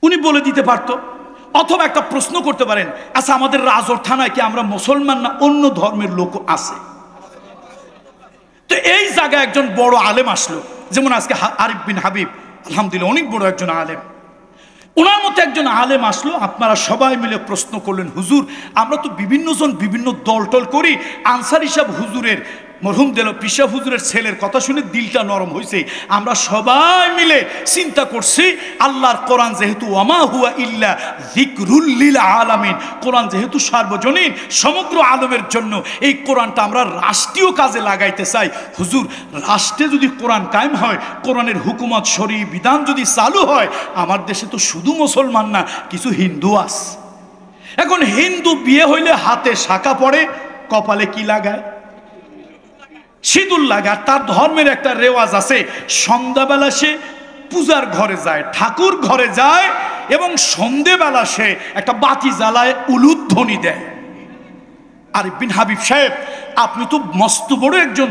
উনি বলে দিতে পারতো। অথবা একটা প্রশ্ন করতে পারেন, আচ্ছা আমাদের রাজৌর থানায় কি আমরা মুসলমান না অন্য ধর্মের লোক আছে? তো এই জায়গায় একজন বড় আলেম আসলো, যেমন আজকে আরিফ বিন হাবিব, আলহামদুলিল্লাহ অনেক বড় একজন আলেম। ওনার মতো একজন আলেম আসলো, আপনারা সবাই মিলে প্রশ্ন করলেন, হুজুর আমরা তো বিভিন্ন জন বিভিন্ন দল টল করি, আনসারী সাহেব হুজুরের মরহুম দেল পিশাব হুজুরের ছেলের কথা শুনে দিলটা নরম হয়েছে। আমরা সবাই মিলে চিন্তা করছি, আল্লাহর কোরআন যেহেতু ওয়ামা হুয়া ইল্লা যিকরুল লিল আলামিন, কোরআন যেহেতু সার্বজনীন সমগ্র আলমের জন্য, এই কোরআনটা আমরা রাষ্ট্রীয় কাজে লাগাইতে চাই। হুজুর রাষ্ট্রে যদি কোরআন কায়েম হয়, কোরআনের হুকুমত শরী বিধান যদি চালু হয়, আমার দেশে তো শুধু মুসলমান না, কিছু হিন্দু আছে। এখন হিন্দু বিয়ে হইলে হাতে শাঁখা পড়ে, কপালে কি লাগায়? সিঁদুর লাগায়। তার ধর্মের একটা রেওয়াজ আছে, সন্ধ্যাবেলা সে পূজার ঘরে যায়, ঠাকুর ঘরে যায়, এবং সন্ধ্যেবেলা সে একটা বাতি জ্বালায়, উলুধ্বনি দেয়। আরিফ বিন হাবিব সাহেব, আপনি তো মস্ত বড় একজন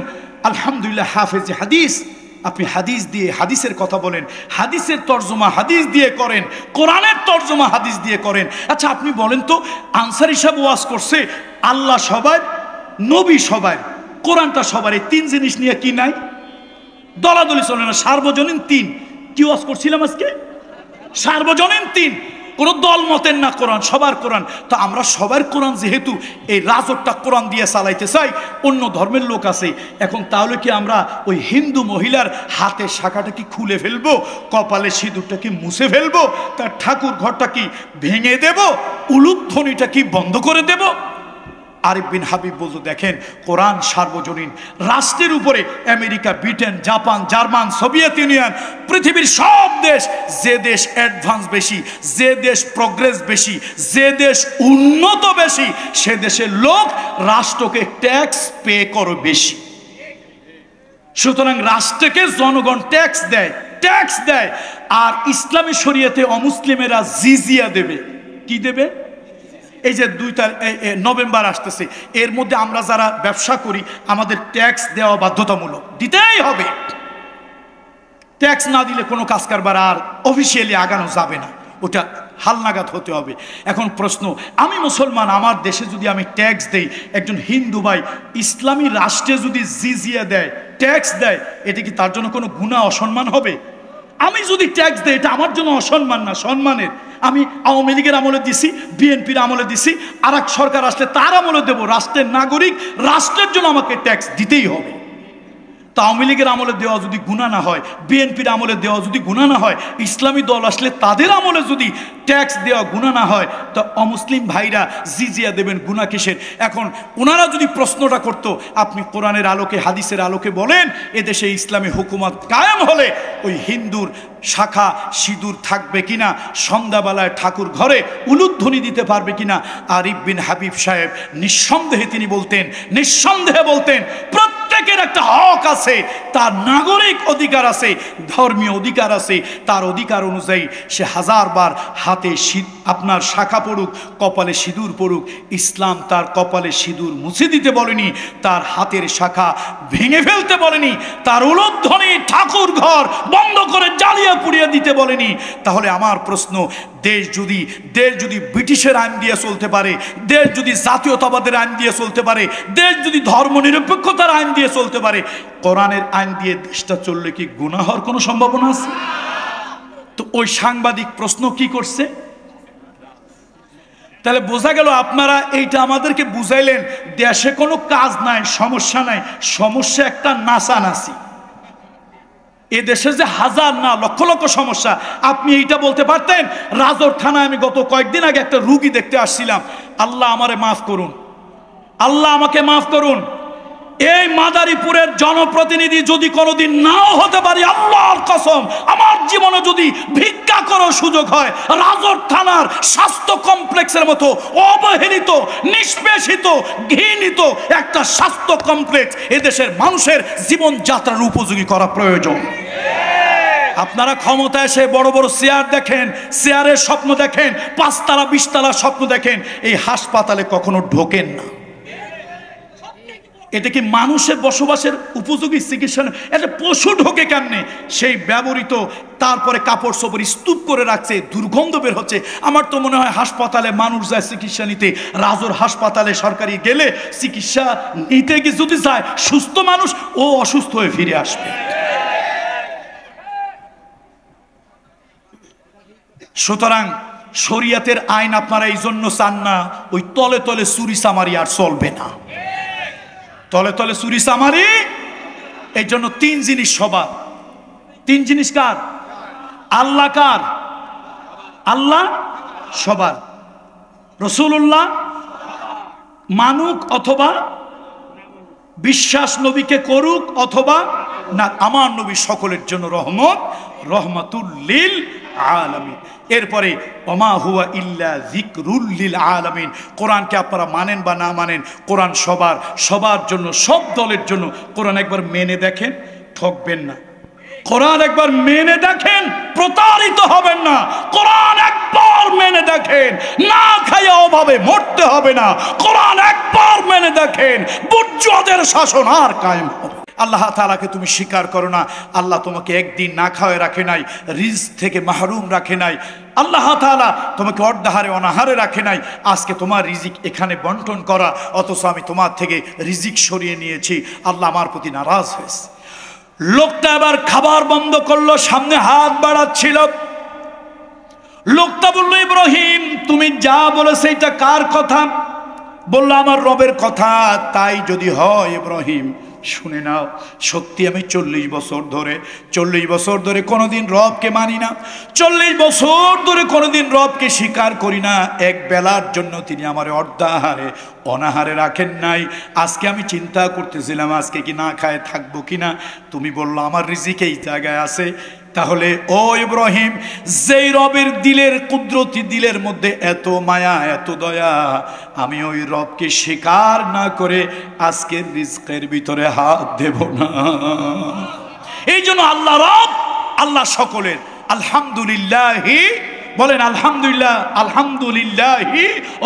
আলহামদুলিল্লাহ হাফেজ হাদিস, আপনি হাদিস দিয়ে হাদিসের কথা বলেন, হাদিসের তর্জমা হাদিস দিয়ে করেন, কোরআনের তর্জমা হাদিস দিয়ে করেন। আচ্ছা আপনি বলেন তো, আনসারী সাহেব ওয়াজ করছে আল্লাহ সবার, নবী সবার, কোরআনটা সবার, এই তিন জিনিস নিয়ে কি নাই? দলাদলি চলে না, সার্বজনীন তিন। কি ওয়াজ করছিলাম আজকে? সার্বজনীন তিন, কোনো দল মতের না, কোরআন সবার কোরআন। তো আমরা সবার কোরআন যেহেতু এই রাজকটা কোরআন দিয়ে চালাইতে চাই, অন্য ধর্মের লোক আছে, এখন তাহলে কি আমরা ওই হিন্দু মহিলার হাতের শাখাটা কি খুলে ফেলবো, কপালে সিঁদুরটা কি মুছে ফেলবো, তার ঠাকুর ঘরটা কি ভেঙে দেব, উলুধ্বনিটা কি বন্ধ করে দেব? আরিফ বিন হাবিব বলতো, দেখেন কোরআন সার্বজনীন, রাষ্ট্রের উপরে America, Britain, Japan, German, Soviet union, পৃথিবীর সব দেশ, যে দেশ অ্যাডভান্স বেশি, যে দেশ প্রোগ্রেস বেশি, যে দেশ উন্নত বেশি, সে দেশের লোক রাষ্ট্রকে ট্যাক্স পে করে বেশি। সুতরাং রাষ্ট্রকে জনগণ ট্যাক্স দেয়। আর ইসলামী শরীয়তে অমুসলিমেরা জিজিয়া দেবে। কি দেবে? এই যে 2 নভেম্বর আসতেছে, এর মধ্যে আমরা যারা ব্যবসা করি আমাদের ট্যাক্স দেওয়া বাধ্যতামূলক, দিতেই হবে। ট্যাক্স না দিলে কোনো কাজ কারবার আর অফিসিয়ালি আগানো যাবে না, ওটা হালনাগাদ হতে হবে। এখন প্রশ্ন, আমি মুসলমান, আমার দেশে যদি আমি ট্যাক্স দেই, একজন হিন্দু ভাই ইসলামী রাষ্ট্রে যদি জিজিয়া দেয়, ট্যাক্স দেয়, এটা কি তার জন্য কোনো গুনাহ, অসম্মান হবে? আমি যদি ট্যাক্স দেই, এটা আমার জন্য অসম্মান না, সম্মানের। আমি আওয়ামী লীগের আমলে দিছি, বিএনপির আমলে দিছি, আর এক সরকার আসলে তার আমলে দেবো। রাষ্ট্রের নাগরিক, রাষ্ট্রের জন্য আমাকে ট্যাক্স দিতেই হবে। তা আওয়ামী লীগের আমলে দেওয়া যদি গুনাহ না হয়, বিএনপির আমলে দেওয়া যদি গুনাহ না হয়, ইসলামী দল আসলে তাদের আমলে যদি ট্যাক্স দেওয়া গুনাহ না হয়, তো অমুসলিম ভাইরা জিজিয়া দেবেন গুনাহ কিসের? এখন ওনারা যদি প্রশ্নটা করতো, আপনি কোরআনের আলোকে, হাদিসের আলোকে বলেন, এদেশে ইসলামী হুকুমত কায়েম হলে ওই হিন্দুর শাখা সিঁদুর থাকবে কিনা, সন্ধ্যাবেলায় ঠাকুর ঘরে উলুধ্বনি দিতে পারবে কিনা? আরিফ বিন হাবিব সাহেব নিঃসন্দেহে তিনি বলতেন, নিঃসন্দেহে বলতেন, প্রত্যেকের একটা হক আছে, তার নাগরিক অধিকার আছে, ধর্মীয় অধিকার আছে, তার অধিকার অনুযায়ী সে 1000 বার হাতে আপনার শাখা পড়ুক, কপালে সিঁদুর পড়ুক। ইসলাম তার কপালে সিঁদুর মুছে দিতে বলেনি, তার হাতের শাখা ভেঙে ফেলতে বলেনি, তার উলুধ্বনি ঠাকুর ঘর বন্ধ করে জ্বালিয়ে পুড়িয়ে দিতে বলেনি। তাহলে আমার প্রশ্ন, দেশ যদি ব্রিটিশের আইন দিয়ে চলতে পারে, দেশ যদি জাতীয়তাবাদের আইন দিয়ে চলতে পারে, দেশ যদি ধর্মনিরপেক্ষতার আইন দিয়ে চলতে পারে, কোরআনের আইন দিয়ে দেশটা চললে কি গুনাহ হওয়ার কোনো সম্ভাবনা আছে? তো ওই সাংবাদিক প্রশ্ন কি করছে? তাহলে বোঝা গেল, আপনারা এইটা আমাদেরকে বুঝাইলেন, দেশে কোনো কাজ নাই, সমস্যা নাই, সমস্যা একটা নাচানাচি। এ দেশে যে হাজার না লক্ষ লক্ষ সমস্যা। আপনি এইটা বলতে পারতেন, রাজৌর থানায় আমি গত কয়েকদিন আগে একটা রুগী দেখতে আসছিলাম, আল্লাহ আমারে মাফ করুন, আল্লাহ আমাকে মাফ করুন, এই মাদারীপুরের জনপ্রতিনিধি যদি কোনোদিন নাও হতে পারি, আল্লাহর কসম, আমার জীবনে যদি ভিক্ষা করার সুযোগ হয়, রাজৌর থানার স্বাস্থ্য কমপ্লেক্সের মতো অবহেলিত, নিষ্পেষিত, ঘৃণিত একটা স্বাস্থ্য কমপ্লেক্স এদেশের মানুষের জীবনযাত্রার উপযোগী করা প্রয়োজন। আপনারা ক্ষমতায় এসে বড় বড় চেয়ার দেখেন, চেয়ারের স্বপ্ন দেখেন, 5 তলা 20 তলার স্বপ্ন দেখেন, এই হাসপাতালে কখনো ঢোকেন না। এটা কি মানুষের বসবাসের উপযোগী চিকিৎসা? এটা পশু ঢোকে কেমনে? সেই ব্যবহৃত তারপরে কাপড় চোপড় স্তূপ করে রাখছে, দুর্গন্ধ বের হচ্ছে। আমার তো মনে হয় হাসপাতালে মানুষ যায় চিকিৎসা নিতে, রাজুর হাসপাতালে সরকারি গেলে চিকিৎসা নিতে গিয়ে যদি যায় সুস্থ মানুষ, ও অসুস্থ হয়ে ফিরে আসবে। সুতরাং শরিয়াতের আইন আপনারা এই জন্য চান না, ওই তলে তলে চুরি চামারি আর চলবে না। তলে তলে চুরি চামারি, এই জন্য তিন জিনিস সবার। তিন জিনিস কার? আল্লাহ কার? আল্লাহ সবার। রাসূলুল্লাহ মানুক অথবা বিশ্বাস নবীকে করুক অথবা না, আমার নবী সকলের জন্য রহমত, রহমাতুল লিল আলামিন। এরপরে ওমা হুয়া ইল্লা যিকরুল লিল আলামিন। কোরআনকে আপনারা মানেন বা না মানেন, কোরআন সবার, সবার জন্য, সব দলের জন্য। কোরআন একবার মেনে দেখেন, ঠকবেন না। কোরআন একবার মেনে দেখেন, প্রতারিত হবেন না। কোরআন একবার মেনে দেখেন, না খাইয়া অভাবে মরতে হবে না। কোরআন একবার মেনে দেখেন, বুর্জোয়াদের শাসন আর কায়েম হবে। আল্লাহ তাআলাকে তুমি স্বীকার করো না, আল্লাহ তোমাকে একদিন না খাওয়ায় রাখে নাই, রিজক থেকে মাহরুম রাখে নাই। আল্লাহ তাআলা তোমাকে অর্ধাহারে অনাহারে রাখে নাই। আজকে তোমার রিজিক এখানে বন্টন করা, অথচ আমি তোমার থেকে রিজিক সরিয়ে নিয়েছি। আল্লাহ আমার প্রতি নারাজ হয়েছে। লোকটা এবার খাবার বন্ধ করলো, সামনে হাত বাড়াচ্ছিল। লোকটা বলল, ইব্রাহিম তুমি যা বলেছো এটা কার কথা? বলল, আমার রবের কথা। তাই যদি হয় ইব্রাহিম শুনে নাও, সত্যি আমি 40 বছর ধরে কোনোদিন রবকে মানি না, 40 বছর ধরে কোনোদিন রবকে স্বীকার করি না। এক বেলার জন্য তিনি আমার অর্ধাহারে অনাহারে রাখেন নাই। আজকে আমি চিন্তা করতেছিলাম আজকে কি না খায় থাকবো কিনা। তুমি বললো আমার রিজিক এই জায়গায় আছে। তাহলে ও ইব্রাহিম, যেই রবের দিলের কুদরতি দিলের মধ্যে এত মায়া, এত দয়া, আমি ওই রবকে স্বীকার না করে আজকের রিজকের ভিতরে হাত দেব না। এই জন্য আল্লাহ রব, আল্লাহ সকলের। আলহামদুলিল্লাহি বলেন, আলহামদুলিল্লাহ, আলহামদুলিল্লাহি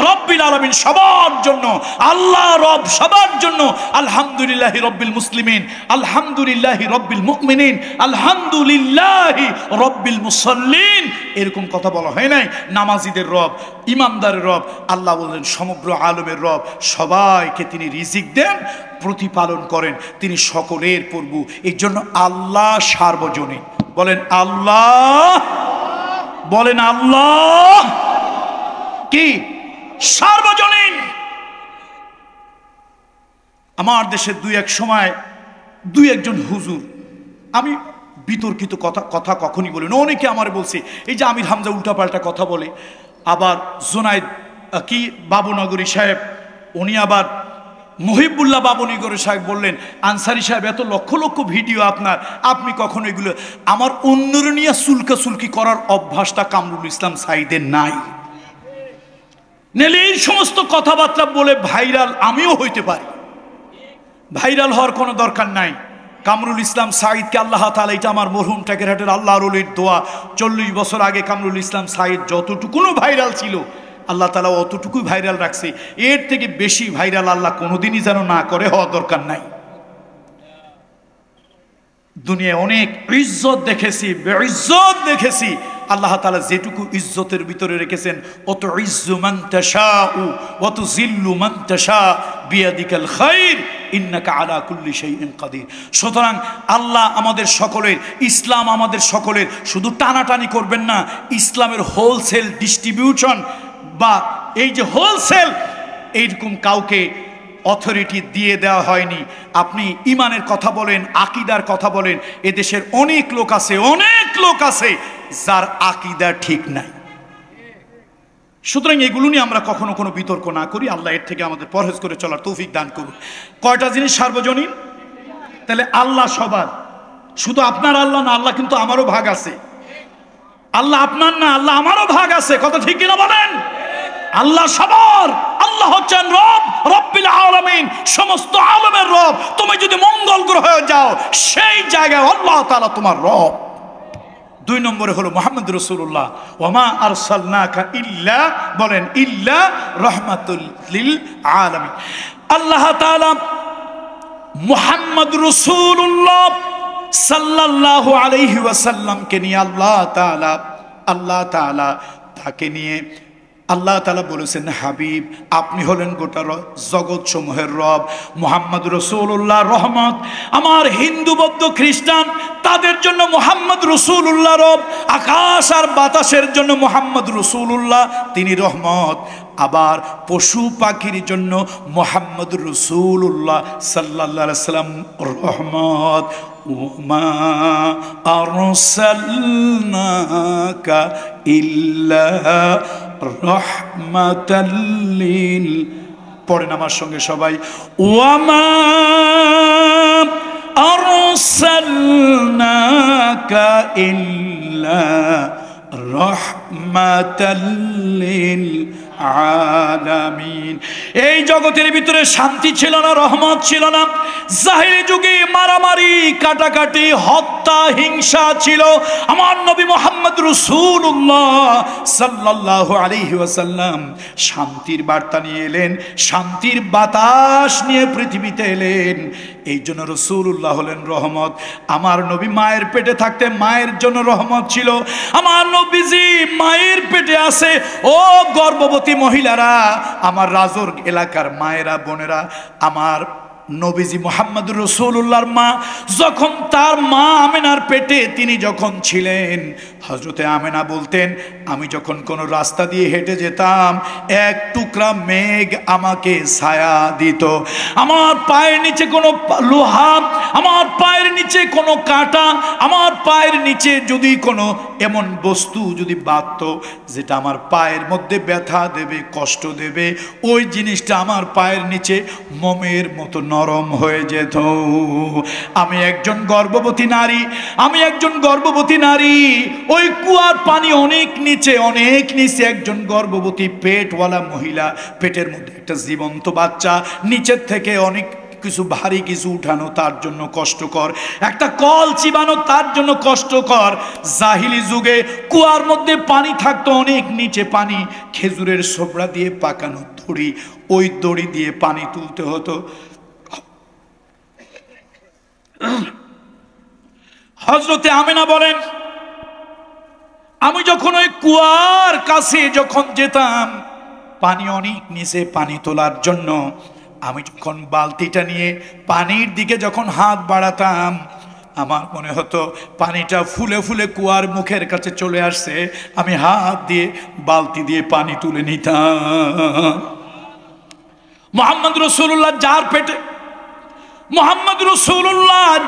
রব্বিল আলামিন, সবার জন্য আল্লাহ রব, সবার জন্য। আলহামদুলিল্লাহি রব্বিল মুসলিমিন, আলহামদুলিল্লাহি রব্বিল মুমিনিন, আলহামদুলিল্লাহি রব্বিল মুসাল্লিন। এরকম কথা বলা হয় নাই। নামাজিদের রব, ইমানদারের রব আল্লাহ বলেন, সমগ্র আলমের রব। সবাইকে তিনি রিজিক দেন, প্রতিপালন করেন, তিনি সকলের প্রভু। এই জন্য আল্লাহ সার্বজনীন। বলেন আল্লাহ, বলেন আল্লাহ কি সার্বজনীন। আমার দেশের দুই একজন হুজুর, আমি বিতর্কিত কথা কখনই বলি না, অনেকে আমার বলছে এই যে আমির হামজা উল্টাপাল্টা কথা বলে। আবার জোনায়েদ কি বাবুনগরী সাহেব, উনি আবার মহিবুল্লাহ বাবুনগরী সাহেব বললেন, আনসারি সাহেব এত লক্ষ লক্ষ ভিডিও আপনার, আপনি কখনো এগুলো। আমার অন্যর নিয়ে চুলকি করার অভ্যাসটা কামরুল ইসলাম সাঈদের নাই। নেলে এই সমস্ত কথাবার্তা বলে ভাইরাল আমিও হইতে পারি, ভাইরাল হওয়ার কোনো দরকার নাই। কামরুল ইসলাম সাঈদকে আল্লাহ তাআলা, এটা আমার মরহুম টেকেরহাটের আল্লাহর ওলির দোয়া, 40 বছর আগে কামরুল ইসলাম সাঈদ যতটুকুনো ভাইরাল ছিল আল্লাহ তাআলা অতটুকুই ভাইরাল রাখছে। এর থেকে বেশি ভাইরাল আল্লাহ কোনোদিনই যেন না করে, হওয়া দরকার নাই। দুনিয়ায় অনেক ইজ্জত দেখেছি, বেইজ্জত দেখেছি। আল্লাহ তাআলা যেটুকু ইজ্জতের ভিতরে রেখেছেন, অত ইজ্জু মান তাশাউ ওয়া তুযিল্লু মান তাশা বিয়াদিকাল খায়র ইন্নাকা আলা কুল্লি শাইইন কাদির। সুতরাং আল্লাহ আমাদের সকলের, ইসলাম আমাদের সকলের। শুধু টানাটানি করবেন না, ইসলামের হোলসেল ডিস্ট্রিবিউশন বা এই যে হোলসেল, এইরকম কাউকে অথরিটি দিয়ে দেওয়া হয়নি। আপনি ইমানের কথা বলেন, আকীদার কথা বলেন, এদেশের অনেক লোক আছে যার আকীদা ঠিক নাই। সুতরাং এগুলো নিয়ে আমরা কখনো কোনো বিতর্ক না করি। আল্লাহ এর থেকে আমাদের পরহেজ করে চলার তৌফিক দান করুন। কয়টা জিনিস সার্বজনীন? তাহলে আল্লাহ সবার, শুধু আপনার আল্লাহ না, আল্লাহ কিন্তু আমারও ভাগ আছে। আল্লাহ আপনার না, আল্লাহ আমারও ভাগ আছে। কথা ঠিক কিনা বলেন? আল্লাহ সবার, আল্লাহ হচ্ছেন রব, রব্বিল আলামিন, সমস্ত আলমের রব। তুমি যদি মঙ্গল গ্রহে যাও, সেই জায়গায় আল্লাহ তাআলা তোমার রব। 2 নম্বরে হলো মুহাম্মদ রাসূলুল্লাহ, ওয়ামা আরসালনাকা ইল্লা, বলেন ইল্লা রাহমাতুল লিল আলামিন। আল্লাহ তাআলা মুহাম্মদ রাসূলুল্লাহ সাল্লাল্লাহু আলাইহি ওয়াসাল্লামকে নিয়ে আল্লাহ তাআলা তাকে নিয়ে আল্লাহ তাআলা বলেছেন, হাবিব আপনি হলেন গোটা জগৎ সমূহের রব, মুহাম্মদ রাসূলুল্লাহ রহমত। আমার হিন্দু বৌদ্ধ খ্রিস্টান তাদের জন্য মুহাম্মদ রাসূলুল্লাহ রব, আকাশ আর বাতাসের জন্য মুহাম্মদ রাসূলুল্লাহ তিনি রহমত। আবার পশু পাখির জন্য মুহাম্মদ রাসূলুল্লাহ সাল্লাল্লাহু আলাইহি সাল্লাম রহমত। ওমা আরসালনাকা ইল্লা রাহমাতাল লিল, পড়েন আমার সঙ্গে সবাই, ওয়ামা আরসালনাকা ইল্লা রাহমাতাল লিল আলামিন। এই জগতের ভিতরে শান্তি ছিল না, রহমত ছিল না। জাহিলি যুগে মারামারি, কাটাকাটি, হত্যা, হিংসা ছিল। আমার নবী মুহাম্মদ রাসূলুল্লাহ সাল্লাল্লাহু আলাইহি ওয়াসাল্লাম শান্তির বার্তা নিয়ে এলেন, শান্তির বাতাস নিয়ে পৃথিবীতে এলেন। এই জন্য রাসূলুল্লাহ হলেন রহমত। আমার নবী মায়ের পেটে থাকতে মায়ের জন্য রহমত ছিল। আমার নবীজি মায়ের পেটে আছে, ও গর্ভবতী মহিলারা, আমার রাজুর এলাকার মায়েরা, বোনেরা, আমার নবীজি মুহাম্মদুর রাসূলুল্লাহর মা যখন তার মা আমেনার পেটে তিনি যখন ছিলেন, হযরতে আমেনা বলতেন, আমি যখন কোনো রাস্তা দিয়ে হেঁটে যেতাম এক টুকরা মেঘ আমাকে ছায়া দিত। আমার পায়ের নিচে কোনো লোহা, আমার পায়ের নিচে কোনো কাঁটা, আমার পায়ের নিচে যদি কোনো এমন বস্তু যদি বাঁধত যেটা আমার পায়ের মধ্যে ব্যথা দেবে, কষ্ট দেবে, ওই জিনিসটা আমার পায়ের নিচে মোমের মতো নরম হয়ে যেত। আমি একজন গর্ভবতী নারী, ওই কুয়ার পানি অনেক নিচে, একজন গর্ভবতী পেটওয়ালা মহিলা, পেটের মধ্যে একটা জীবন্ত বাচ্চা, নিচের থেকে অনেক কিছু ভারী কিছু উঠানো তার জন্য কষ্টকর, একটা কল চিবানো তার জন্য কষ্টকর। জাহিলি যুগে কুয়ার মধ্যে পানি থাকতো, অনেক নিচে পানি, খেজুরের ছোবড়া দিয়ে পাকানো দড়ি, ওই দড়ি দিয়ে পানি তুলতে হতো। হযরতে আমেনা বলেন, আমি যখন ওই কুয়ার কাছে যখন যেতাম পানি অনেক নিচে, পানি তোলার জন্য আমি যখন বালতিটা নিয়ে পানির দিকে যখন হাত বাড়াতাম, আমার মনে হতো পানিটা ফুলে ফুলে কুয়ার মুখের কাছে চলে আসছে, আমি হাত দিয়ে বালতি দিয়ে পানি তুলে নিতাম। মুহাম্মদ রাসূলুল্লাহ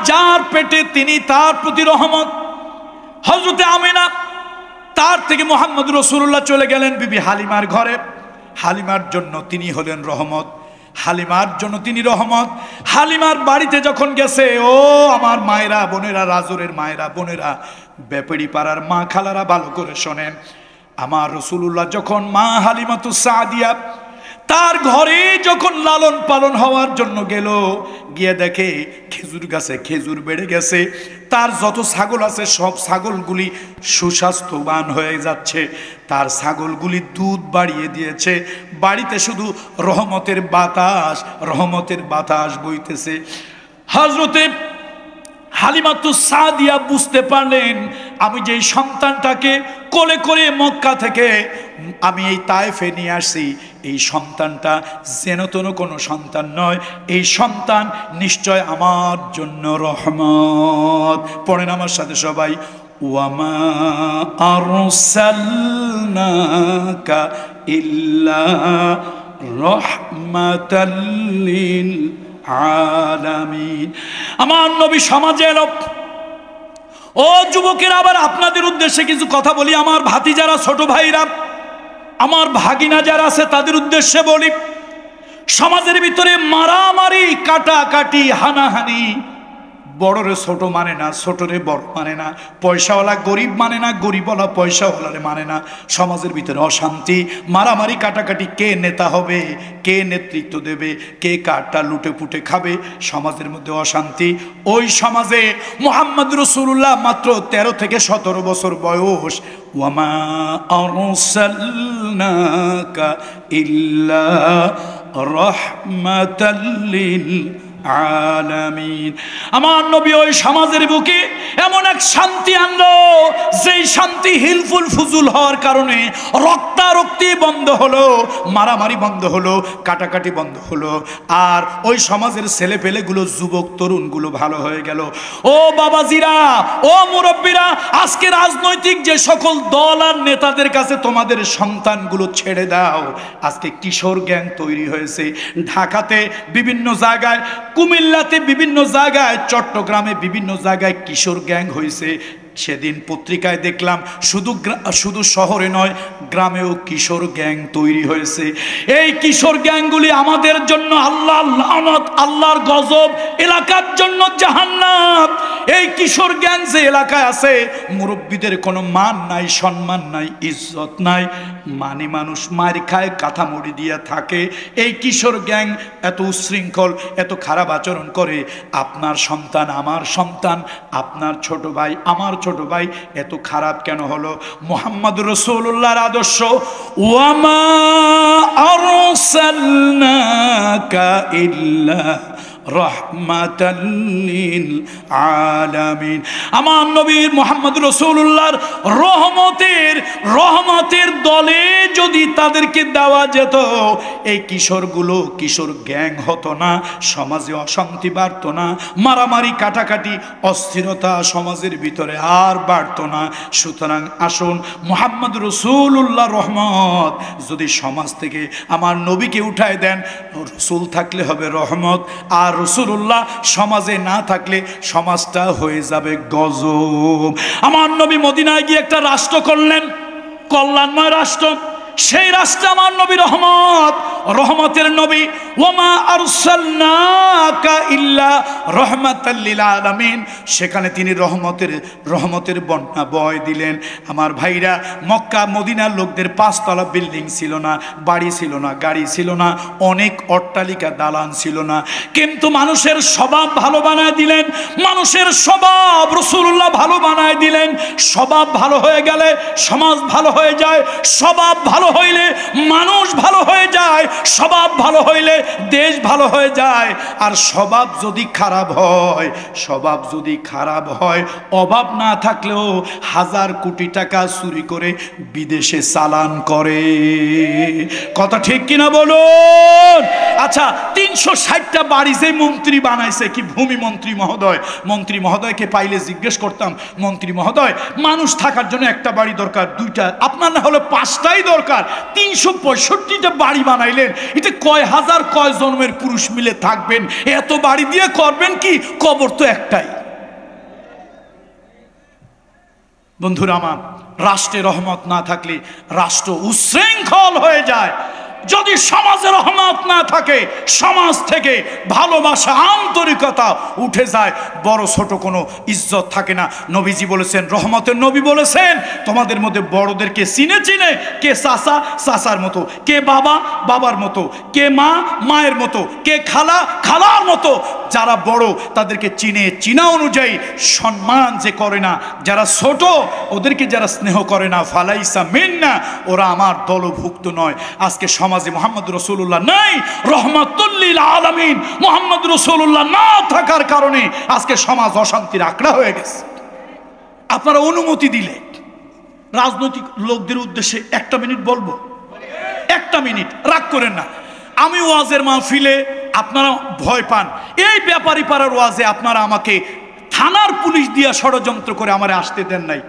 যার পেটে তিনি তার প্রতি রহমত। হযরতে আমিনা তার থেকে মুহাম্মদ রাসূলুল্লাহ চলে গেলেন বিবি হালিমার ঘরে। হালিমার জন্য তিনি হলেন রহমত, হালিমার বাড়িতে যখন গেছে, ও আমার মায়েরা বোনেরা, রাজুরের মায়েরা বোনেরা, ব্যাপারী পাড়ার মা খালারা ভালো করে শোনেন। আমার রাসূলুল্লাহ যখন মা হালিমাতুস সাদিয়া তার ঘরে যখন লালন পালন হওয়ার জন্য গেল, গিয়ে দেখে খেজুর গাছে খেজুর বেড়ে গেছে, তার যত ছাগল আছে সব ছাগলগুলি সুস্বাস্থ্যবান হয়ে যাচ্ছে, তার ছাগলগুলি দুধ বাড়িয়ে দিয়েছে, বাড়িতে শুধু রহমতের বাতাস বইতেছে। হযরতে হালিমাতুস সাদিয়া বুঝতে পারলেন, আমি যে সন্তানটাকে কোলে করে মক্কা থেকে আমি এই তায়েফে নিয়ে আসছি, এই সন্তানটা যেনতেন কোনো সন্তান নয়, এই সন্তান নিশ্চয় আমার জন্য রহমত। পড়েন আমার সাথে সবাই, ওয়ামা আরসালনাকা ইল্লা রাহমাতাল লিল আলামিন। আমার নবী সমাজে এলো। ও যুবকেরা, আবার আপনাদের উদ্দেশ্যে কিছু কথা বলি। আমার ভাতিজারা, ছোট ভাইরা, আমার ভাগিনা যারা আছে তাদের উদ্দেশ্যে বলি, সমাজের ভিতরে মারামারি, কাটাকাটি, হানাহানি, বড়রে ছোট মানে না, ছোটরে বড় মানে না, পয়সাওয়ালা গরিব মানে না, গরিবওয়ালা পয়সাওয়ালারে মানে না। সমাজের ভিতরে অশান্তি, মারামারি, কাটাকাটি, কে নেতা হবে, কে নেতৃত্ব দেবে, কে কারটা লুটে পুটে খাবে, সমাজের মধ্যে অশান্তি। ওই সমাজে মুহাম্মদ রাসূলুল্লাহ মাত্র 13 থেকে 17 বছর বয়স। ওয়ামা আরসালনাকা ইল্লা রাহমাতাল লিল আলামিন। আমার নবী ওই সমাজের বুকে এমন এক শান্তি আনলো, যেই শান্তি হিলফুল ফুজুল হওয়ার কারণে রক্তারক্তি বন্ধ হলো, মারামারি বন্ধ হলো, কাটাকাটি বন্ধ হলো, আর ওই সমাজের ছেলেপেলেগুলো, যুবক তরুণগুলো ভালো হয়ে গেল। ও বাবাজিরা, ও মুরব্বীরা, আজকে রাজনৈতিক যে সকল দল আর নেতাদের কাছে তোমাদের সন্তানগুলো ছেড়ে দাও। আজকে কিশোর গ্যাং তৈরি হয়েছে ঢাকাতে বিভিন্ন জায়গায়, কুমিল্লাতে বিভিন্ন জায়গায়, চট্টগ্রামে বিভিন্ন জায়গায় কিশোর গ্যাং হয়েছে। সেদিন পত্রিকায় দেখলাম শুধু শহরে নয়, গ্রামেও কিশোর গ্যাং তৈরি হয়েছে। এই কিশোর গ্যাংগুলি আমাদের জন্য আল্লাহর লানত, আল্লাহর গজব, এলাকার জন্য জাহান্নাম। এই কিশোর গ্যাং যে এলাকায় আছে, মুরব্বীদের কোনো মান নাই, সম্মান নাই, ইজ্জত নাই, মানে মানুষ মার খায়, কাঁথা মুড়ি দিয়ে থাকে। এই কিশোর গ্যাং এত উশৃঙ্খল, এত খারাপ আচরণ করে। আপনার সন্তান, আমার সন্তান, আপনার ছোট ভাই, আমার ছোট ভাই এত খারাপ কেন হলো? মুহাম্মদুর রাসূলুল্লাহর আদর্শ, ওয়ামা আরসালনাকা ইল্লা রাহমাতাল লিল আলামিন। আমার নবী মুহাম্মদুর রাসূলুল্লাহর রহমতের দলে যদি তাদেরকে দেওয়া যেত, এই কিশোরগুলো কিশোর গ্যাং হতো না, সমাজে অশান্তি বাড়তো না, মারামারি কাটাকাটি অস্থিরতা সমাজের ভিতরে আর বাড়তো না। সুতরাং আসুন, মুহাম্মদুর রাসূলুল্লাহর রহমত যদি সমাজ থেকে আমার নবীকে উঠায় দেন, রসুল থাকলে হবে রহমত, আর রাসূলুল্লাহ সমাজে না থাকলে সমাজটা হয়ে যাবে গজব। আমার নবী মদিনায় গিয়ে একটা রাষ্ট্র করলেন, কল্যাণময় রাষ্ট্র। সেই রাষ্ট্রে আমার নবী রহমত, রহমতের নবী। ওয়ামা আরসালনাকা ইল্লা রাহমাতাল লিল আলামিন। সেখানে তিনি রহমতের বন্যা বয় দিলেন। আমার ভাইরা, মক্কা মদিনার লোকদের 5 তলা বিল্ডিং ছিল না, বাড়ি ছিল না, গাড়ি ছিল না, অনেক অট্টালিকা দালান ছিল না, কিন্তু মানুষের স্বভাব ভালো বানায় দিলেন। মানুষের স্বভাব রাসূলুল্লাহ ভালো বানায় দিলেন। স্বভাব ভালো হয়ে গেলে সমাজ ভালো হয়ে যায়, স্বভাব ভালো হইলে মানুষ ভালো হয়ে যায়, স্বভাব ভালো হইলে দেশ ভালো হয়ে যায়। আর স্বভাব যদি খারাপ হয়, অভাব না থাকলেও 1000 কোটি টাকা চুরি করে বিদেশে চালান করে। কথা ঠিক কিনা বলুন? আচ্ছা, 360টা বাড়ি যে মন্ত্রী বানাইছে, কি ভূমি মন্ত্রী মহোদয়কে পাইলে জিজ্ঞেস করতাম, মন্ত্রী মহোদয়, মানুষ থাকার জন্য একটা বাড়ি দরকার, 2টা, আপনার না হলে 5টাই দরকার, 365টা বাড়ি বানাইলেন, এটা কয় হাজার কয় জন্মের পুরুষ মিলে থাকবেন? এত বাড়ি দিয়ে করবেন কি? কবর তো একটাই। বন্ধুরা আমার, রাষ্ট্রে রহমত না থাকলে রাষ্ট্র উশৃঙ্খল হয়ে যায়। যদি সমাজে রহমত না থাকে, সমাজ থেকে ভালোবাসা, আন্তরিকতা উঠে যায়, বড় ছোট কোনো ইজ্জত থাকে না। নবীজি বলেছেন, রহমতের নবী বলেছেন, তোমাদের মধ্যে বড়দেরকে চিনে কে চাচা চাচার মতো, কে বাবা বাবার মতো, কে মা মায়ের মতো, কে খালা খালার মতো। যারা বড় তাদেরকে চিনা অনুযায়ী সম্মান যে করে না, যারা ছোট ওদেরকে যারা স্নেহ করে না, ফালাইসা মিন্না, ওরা আমার দলভুক্ত নয়। আজকে সমাজে মুহাম্মদুর রাসূলুল্লাহ নাই, রহমাতুল লিল আলামিন মুহাম্মদুর রাসূলুল্লাহ না থাকার কারণে আজকে সমাজ অশান্তির আঁকড়া হয়ে গেছে। আপনারা অনুমতি দিলে রাজনৈতিক লোকদের উদ্দেশ্যে 1 মিনিট বলবো, 1 মিনিট, রাগ করেন না। আমি ওয়াজের মাহফিলে আপনারা ভয় পান, এই ব্যাপারী পাড়ার ওয়াজে আপনারা আমাকে থানার পুলিশ দিয়ে ষড়যন্ত্র করে আমারে আসতে দেন নাই।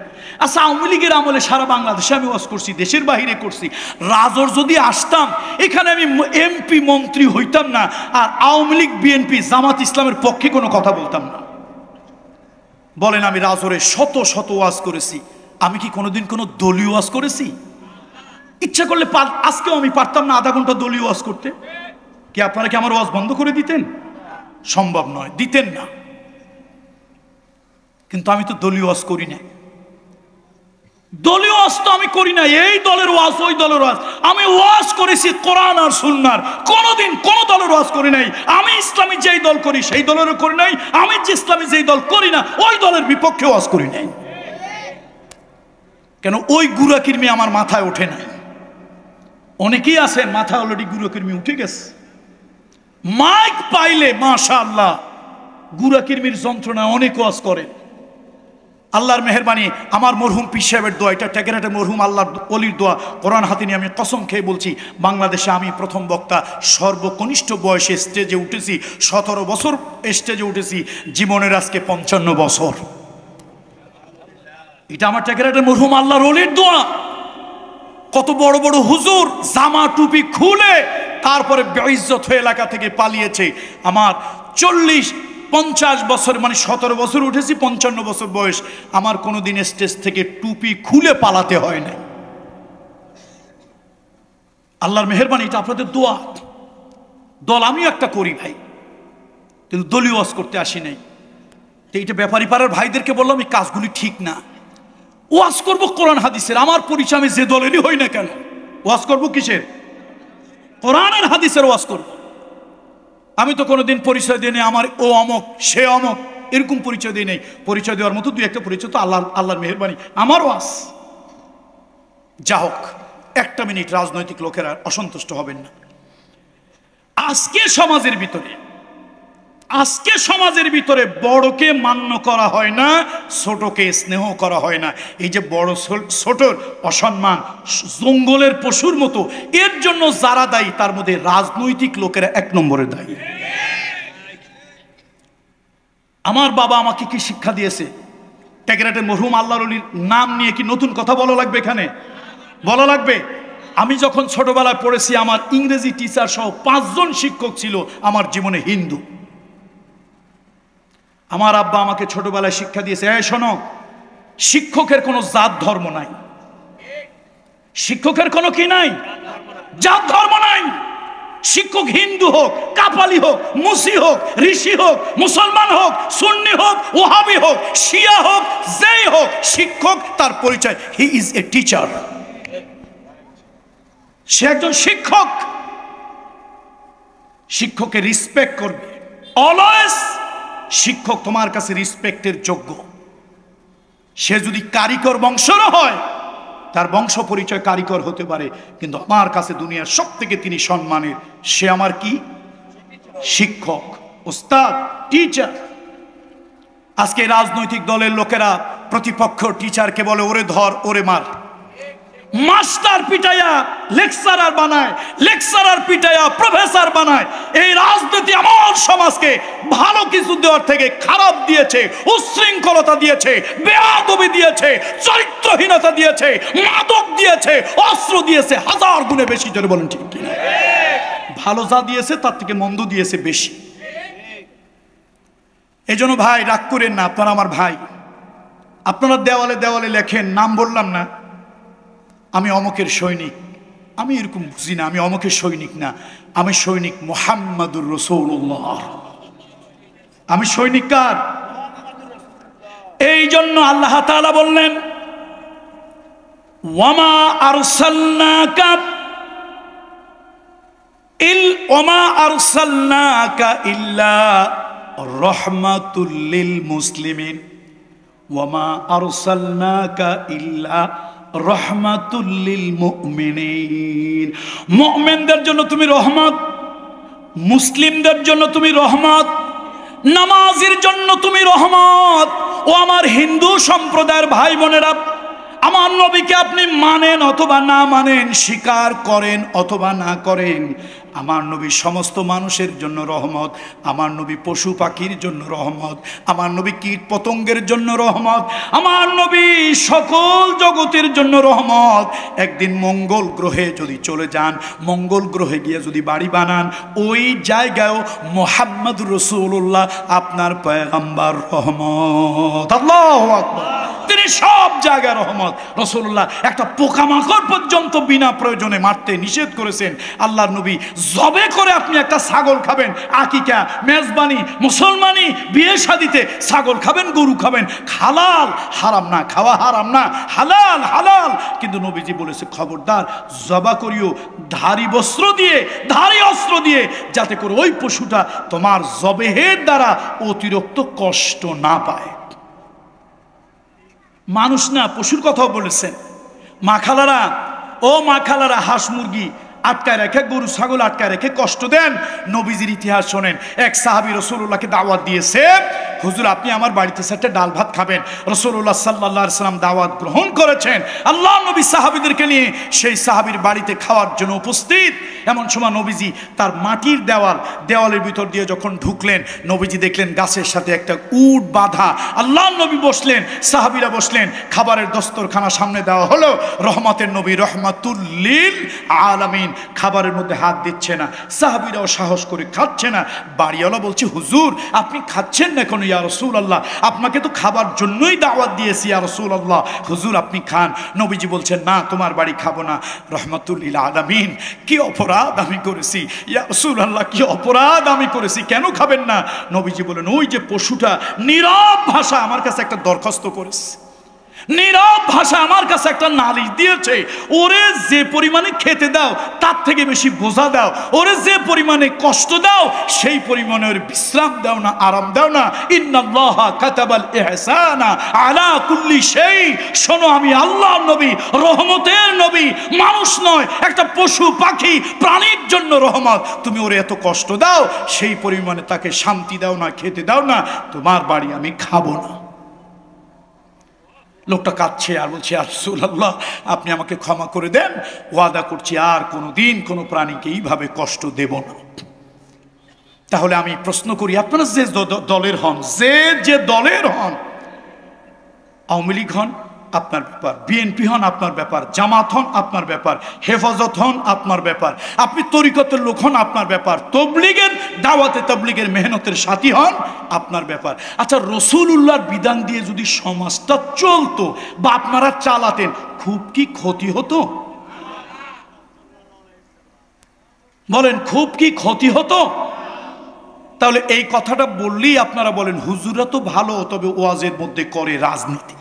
আচ্ছা, আওয়ামী লীগের আমলে সারা বাংলাদেশে আমি ওয়াজ করছি, দেশের বাহিরে করছি। রাজর যদি আসতাম, এখানে আমি এমপি মন্ত্রী হইতাম না, আর আওয়ামী লীগ বিএনপি জামাত ইসলামের পক্ষে কোনো কথা বলতাম না। বলেন, আমি রাজরে শত শত ওয়াজ করেছি, আমি কি কোনোদিন কোনো দলীয় ওয়াজ করেছি? ইচ্ছা করলে আজকেও আমি পারতাম না 1/2 ঘন্টা দলীয় ওয়াজ করতে। কি আপনারা কি আমার ওয়াজ বন্ধ করে দিতেন? সম্ভব নয়, দিতেন না। কিন্তু আমি তো দলীয় ওয়াজ করি না, দলীয় ওয়াজ তো আমি করি না। এই দলের ওয়াজ, ওই দলের ওয়াজ, আমি ওয়াজ করেছি কোরআন আর সুন্নাহর। কোনোদিন কোন দলের ওয়াজ করি নাই। আমি ইসলামী যেই দল করি সেই দলেরও করি নাই, আমি যে ইসলামী যেই দল করি না ওই দলের বিপক্ষে ওয়াজ করি নাই। কেন? ওই গুড়াকির্মি আমার মাথায় ওঠে নাই। অনেকেই আছেন মাথায় অলরেডি গুড়াকির্মি উঠে গেছে। মাইক পাইলে মাশাআল্লাহ গুড়া কিরমির যন্ত্রণা অনেক ওয়াজ করেন। আল্লাহর মেহেরবানি, আমার মরহুম পীর সাহেবের দোয়া, এটা টেকেরাটের মরহুম আল্লাহর অলির দোয়া, কোরআন হাতে নিয়ে আমি কসম খেয়ে বলছি, বাংলাদেশে আমি প্রথম বক্তা, সর্বকনিষ্ঠ বয়সে স্টেজে উঠেছি, 17 বছর স্টেজে উঠেছি, জীবনের আজকে 55 বছর। এটা আমার টেকেরাটের মরহুম আল্লাহর অলির দোয়া। কত বড় বড় হুজুর জামা টুপি খুলে তারপরে বেইজ্জত হয়ে এলাকা থেকে পালিয়েছে। আমার 40-50 বছর, মানে 17 বছর উঠেছি, 55 বছর বয়স, আমার কোনোদিন স্টেজ থেকে টুপি খুলে পালাতে হয় না। আল্লাহর মেহেরবানি, এটা আপনাদের দোয়া। দল আমিও একটা করি ভাই, কিন্তু দলীয় ওয়াজ করতে আসি নাই। তো এইটা ব্যাপারী পাড়ার ভাইদেরকে বললাম এই কাজগুলি ঠিক না, ওয়াজ করবো কোরআন হাদিসের। আমার পরিচয় আমি যে দলেরই হই না কেন, ওয়াজ করবো কিসের? কোরআন আর হাদিসের ওয়াজ করবো। আমি তো কোনোদিন পরিচয় দিই নাই আমার ও অমক সে অমক, এরকম পরিচয় দিই নাই। পরিচয় দেওয়ার মতো দুই একটা পরিচয় তো আল্লাহর মেহেরবানি, আমার ওয়াজ। যা হোক, একটা মিনিট, রাজনৈতিক লোকেরা অসন্তুষ্ট হবেন না। আজকে সমাজের ভিতরে বড়কে মান্য করা হয় না, ছোটকে স্নেহ করা হয় না। এই যে বড় ছোটর অসম্মান, জঙ্গলের পশুর মতো, এর জন্য যারা দায়ী তার মধ্যে রাজনৈতিক লোকেরা 1 নম্বরে দায়ী। আমার বাবা আমাকে কি শিক্ষা দিয়েছে? টেকেরাটের মরহুম আল্লাহর ওলির নাম নিয়ে কি নতুন কথা বলা লাগবে? এখানে বলা লাগবে? আমি যখন ছোটবেলায় পড়েছি, আমার ইংরেজি টিচার সহ 5 জন শিক্ষক ছিল আমার জীবনে হিন্দু। আমার আব্বা আমাকে ছোটবেলায় শিক্ষা দিয়েছে, এই শোনো, শিক্ষকের কোনো জাত ধর্ম নাই, শিক্ষকের কোনো কি নাই, জাত ধর্ম নাই। শিক্ষক হিন্দু হোক, কাপালি হোক, মুসি হোক, ঋষি হোক, মুসলমান হোক, সুন্নি হোক, ওহাবি হোক, শিয়া হোক, যেই হোক, শিক্ষক তার পরিচয়, হি ইজ এ টিচার। সে একজন শিক্ষক। শিক্ষককে রিসপেক্ট করবে অলওয়েজ। শিক্ষক তোমার কাছে রিসপেক্টের যোগ্য। সে যদি কারিগর বংশেরও হয়, তার বংশ পরিচয় কারিগর হতে পারে, কিন্তু আমার কাছে দুনিয়ার সব থেকে তিনি সম্মানের। সে আমার কি? শিক্ষক, ওস্তাদ, টিচার। আজকে রাজনৈতিক দলের লোকেরা প্রতিপক্ষ টিচারকে বলে ওরে ধর, ওরে মার। মাস্টার পিটাইয়া লেকচারার বানায়, লেকচারার পিটাইয়া প্রফেসর বানায়। এই রাজনীতি আমার সমাজকে ভালো কিছু দেওয়ার থেকে খারাপ দিয়েছে, উচ্ছৃঙ্খলতা দিয়েছে, বেয়াদবি দিয়েছে, চরিত্রহীনতা দিয়েছে, মাদক দিয়েছে, অস্ত্র দিয়েছে, 1000 গুণে বেশি। জোরে বলেন ঠিক কিনা? ভালো যা দিয়েছে তার থেকে মন্দ দিয়েছে বেশি। এই জন্য ভাই রাগ করেন না, আপনারা আমার ভাই। আপনারা দেওয়ালে দেওয়ালে লেখেন, নাম বললাম না, আমি অমকের সৈনিক। আমি এরকম বুঝি না, আমি অমকের সৈনিক না, আমি সৈনিক মুহাম্মাদুর রাসূলুল্লাহ। আমি সৈনিক কার? এই জন্য আল্লাহ তাআলা বললেন, ওয়ামা আরসালনাকা ইল্লা রাহমাতুল লিল মুসলিমিন, ওয়ামা আরসালনাকা ইল্লা রাহমাতুল লিল মুমিনিন। মুমিনদের জন্য তুমি রহমত, মুসলিমদের জন্য তুমি রহমত, নামাজের জন্য তুমি রহমত। ও আমার হিন্দু সম্প্রদায়ের ভাই বোনেরা, আমার নবীকে আপনি মানেন অথবা না মানেন, স্বীকার করেন অথবা না করেন, আমার নবী সমস্ত মানুষের জন্য রহমত। আমার নবী পশু পাখির জন্য রহমত, আমার নবী কীট পতঙ্গের জন্য রহমত, আমার নবী সকল জগতের জন্য রহমত। একদিন মঙ্গল গ্রহে যদি চলে যান, মঙ্গল গ্রহে গিয়ে যদি বাড়ি বানান, ওই জায়গায়ও মুহাম্মদুর রাসূলুল্লাহ আপনার পয়গম্বর রহমত। আল্লাহু আকবার। তিনি সব জায়গায় রহমত। রাসূলুল্লাহ একটা পোকামাকড় পর্যন্ত বিনা প্রয়োজনে মারতে নিষেধ করেছেন। আল্লাহর নবী জবে করে আপনি একটা ছাগল খাবেন, আকিকা, মেজবানি, মুসলমানি, বিয়ে শাদিতে ছাগল খাবেন, গরু খাবেন, হালাল, হারাম না, খাওয়া হারাম না, হালাল হালাল। কিন্তু নবীজি বলেছে খবরদার জবা করিও ধারী বস্ত্র দিয়ে, ধারী অস্ত্র দিয়ে, যাতে করে ওই পশুটা তোমার জবেহের দ্বারা অতিরিক্ত কষ্ট না পায়। মানুষ না, পশুর কথাও বলেছেন। মা খালারা, ও মা খালারা, হাঁস মুরগি আটকায় রেখে, গরু ছাগল আটকায় রেখে কষ্ট দেন। নবীজির ইতিহাস শোনেন। এক সাহাবী রাসূলুল্লাহকে দাওয়াত দিয়েছে, হুজুর আপনি আমার বাড়িতে সাথে ডাল ভাত খাবেন। রাসূলুল্লাহ সাল্লাল্লাহু আলাইহি সাল্লাম দাওয়াত গ্রহণ করেছেন। আল্লাহ নবী সাহাবীদেরকে নিয়ে সেই সাহাবীর বাড়িতে খাওয়ার জন্য উপস্থিত। এমন সময় নবীজি তার মাটির দেওয়ালের ভিতর দিয়ে যখন ঢুকলেন, নবীজি দেখলেন গাছের সাথে একটা উট বাঁধা। আল্লাহ নবী বসলেন, সাহাবীরা বসলেন, খাবারের দস্তরখানা সামনে দেওয়া হলো। রহমতের নবী রহমাতুল লিল আলামিন খাবারের মধ্যে হাত দিচ্ছে না, সাহাবীরাও সাহস করে খাচ্ছে না। বাড়িওয়ালা বলছে, হুজুর আপনি খাচ্ছেন না কেন ইয়া রাসূলুল্লাহ? আপনাকে তো খাবার জন্যই দাওয়াত দিয়েছি ইয়া রাসূলুল্লাহ, হুজুর আপনি খান। নবীজি বলছেন, না তোমার বাড়ি খাবো না। রহমাতুল লিল আলামিন, কি অপরাধ আমি করেছি ইয়া রাসূলুল্লাহ, কি অপরাধ আমি করেছি, কেন খাবেন না? নবীজি বলেন, ওই যে পশুটা নীরব ভাষা আমার কাছে একটা দরখাস্ত করেছে, নীরব ভাষা আমার কাছে একটা নালিশ দিয়েছে, ওরে যে পরিমাণে খেতে দাও তার থেকে বেশি বোঝা দাও, ওরে যে পরিমাণে কষ্ট দাও সেই পরিমাণে ওর বিশ্রাম দাও না, আরাম দাও না। ইন্নাল্লাহা কাতাবাল ইহসানা আলা কুল্লি শাই। শোনো, আমি আল্লাহর নবী, রহমতের নবী, মানুষ নয়, একটা পশু পাখি প্রাণীর জন্য রহমত। তুমি ওরে এত কষ্ট দাও, সেই পরিমাণে তাকে শান্তি দাও না, খেতে দাও না, তোমার বাড়ি আমি খাবো না। লোকটা কাঁদছে আর বলছে, রাসূলুল্লাহ আপনি আমাকে ক্ষমা করে দেন, ওয়াদা করছি আর কোনোদিন কোনো প্রাণীকে এইভাবে কষ্ট দেব না। তাহলে আমি প্রশ্ন করি, আপনারা যে দলের হন, যে দলের হন, আওয়ামী লীগ হন আপনার ব্যাপার, বিএনপি হন আপনার ব্যাপার, জামাত হন আপনার ব্যাপার, হেফাজত হন আপনার ব্যাপার, আপনি তরিকতের লোক হন আপনার ব্যাপার, তবলিগের দাওয়াতে তবলিগের মেহনতের সাথী হন আপনার ব্যাপার। আচ্ছা, রাসূলুল্লাহর বিধান দিয়ে যদি সমাজটা চলতো বা আপনারা চালাতেন, খুব কি ক্ষতি হতো? বলেন, খুব কি ক্ষতি হতো? তাহলে এই কথাটা বললেই আপনারা বলেন, হুজুরা তো ভালো, তবে ওয়াজের মধ্যে করে রাজনীতি।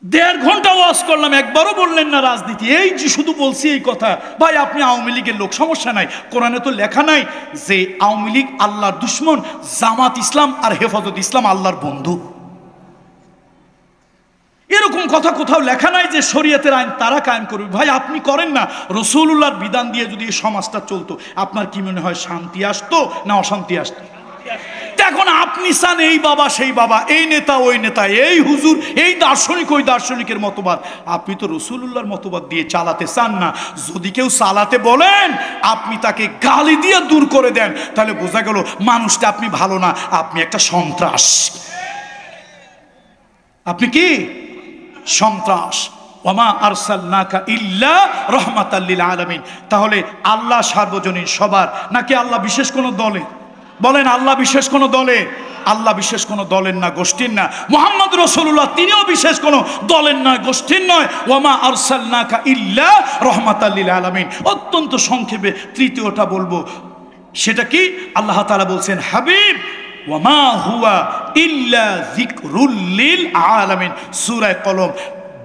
1.5 ঘন্টা ওয়াজ করলাম, একবারও বললেন না রাজনীতি। এই যে শুধু বলছি এই কথা, ভাই আপনি আওয়ামী লীগের লোক, সমস্যা নাই, কোরআনে তো লেখা নাই যে আওয়ামী লীগ আল্লাহর দুশ্মন, জামাত ইসলাম আর হেফাজত ইসলাম আল্লাহর বন্ধু। এরকম কথা কোথাও লেখা নাই যে শরীয়তের আইন তারা কায়েম করবে। ভাই আপনি করেন না। রাসূলুল্লাহর বিধান দিয়ে যদি এই সমাজটা চলতো, আপনার কি মনে হয় শান্তি আসতো না অশান্তি আসতো? এখন আপনি চান এই বাবা সেই বাবা, এই নেতা ওই নেতা, এই হুজুর এই দার্শনিক ওই দার্শনিকের মতবাদ। আপনি তো রাসূলুল্লাহর মতবাদ দিয়ে চালাতে চান না। যদি কেউ চালাতে বলেন, আপনি তাকে গালি দিয়ে দূর করে দেন, তাহলে বোঝা গেল মানুষটা আপনি ভালো না, আপনি একটা সন্ত্রাস। আপনি কি সন্ত্রাস। ওমা আরসালনাকা ইল্লা রাহমাতাল লিল আলামিন। তাহলে আল্লাহ সার্বজনীন সবার, নাকি আল্লাহ বিশেষ কোনো দলে? বলেন, আল্লাহ বিশেষ কোনো দলে? আল্লাহ বিশেষ কোনো দলের না, গোষ্ঠীর না। মুহাম্মদ রাসূলুল্লাহ তিনিও বিশেষ কোনো দলের নয়, গোষ্ঠীর নয়। ওয়ামা আরসালনাকা ইল্লা রাহমাতাল লিল আলামিন। অত্যন্ত সংক্ষেপে তৃতীয়টা বলবো, সেটা কি? আল্লাহ তাআলা বলছেন, হাবিব ওয়ামা হুয়া ইল্লা যিকরুল লিল আলামিন। সূরা কলম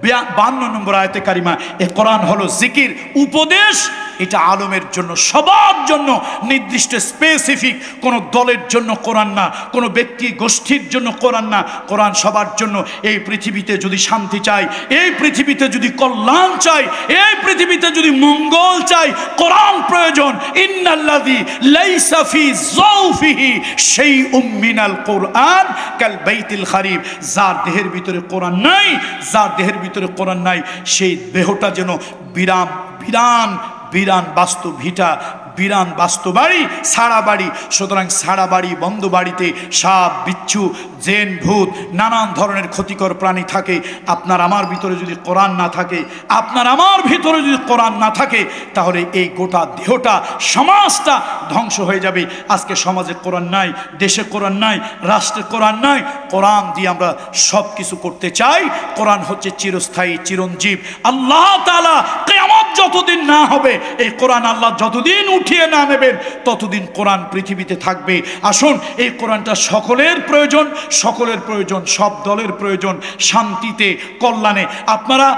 52 নম্বর আয়াতে কারিমা। এই কোরআন হলো জিকির, উপদেশ। এটা আলমের জন্য, সবার জন্য নির্দিষ্ট স্পেসিফিক কোনো দলের জন্য কোরআন না, কোনো ব্যক্তি গোষ্ঠীর জন্য কোরআন না। কোরআন সবার জন্য। এই পৃথিবীতে যদি শান্তি চাই, এই পৃথিবীতে যদি কল্যাণ চাই, এই পৃথিবীতে যদি মঙ্গল চাই, কোরআন প্রয়োজন। ইন্নাল্লাযী লাইসা ফি যাওফিহি শাইউম মিনাল কোরআন কাল বাইতিল খারিব। যার দেহের ভিতরে কোরআন নাই, যার দেহের ভিতরে কোরআন নাই, সেই দেহটা যেন বিরান বিরান বিরান বাস্তু ভিটা, বিরান বাস্তু বাড়ি, সারা বাড়ি। সুতরাং সারা বাড়ি, বন্ধ বাড়িতে সাপ বিচ্ছু জেন ভূত নানান ধরনের ক্ষতিকর প্রাণী থাকে। আপনার আমার ভিতরে যদি কোরআন না থাকে, আপনার আমার ভিতরে যদি কোরআন না থাকে, তাহলে এই গোটা দেহটা, সমাজটা ধ্বংস হয়ে যাবে। আজকে সমাজে কোরআন নাই, দেশে কোরআন নাই, রাষ্ট্রে কোরআন নাই। কোরআন দিয়ে আমরা সব কিছু করতে চাই। কোরআন হচ্ছে চিরস্থায়ী, চিরঞ্জীব। আল্লাহ তাআলা কিয়ামত যতদিন না হবে, এই কোরআন আল্লাহ যতদিন উঠিয়ে না নেবেন, ততদিন কোরআন পৃথিবীতে থাকবে। আসুন, এই কোরআনটা সকলের প্রয়োজন, সকলের প্রয়োজন, সব দলের প্রয়োজন, শান্তিতে, কল্যাণে। আপনারা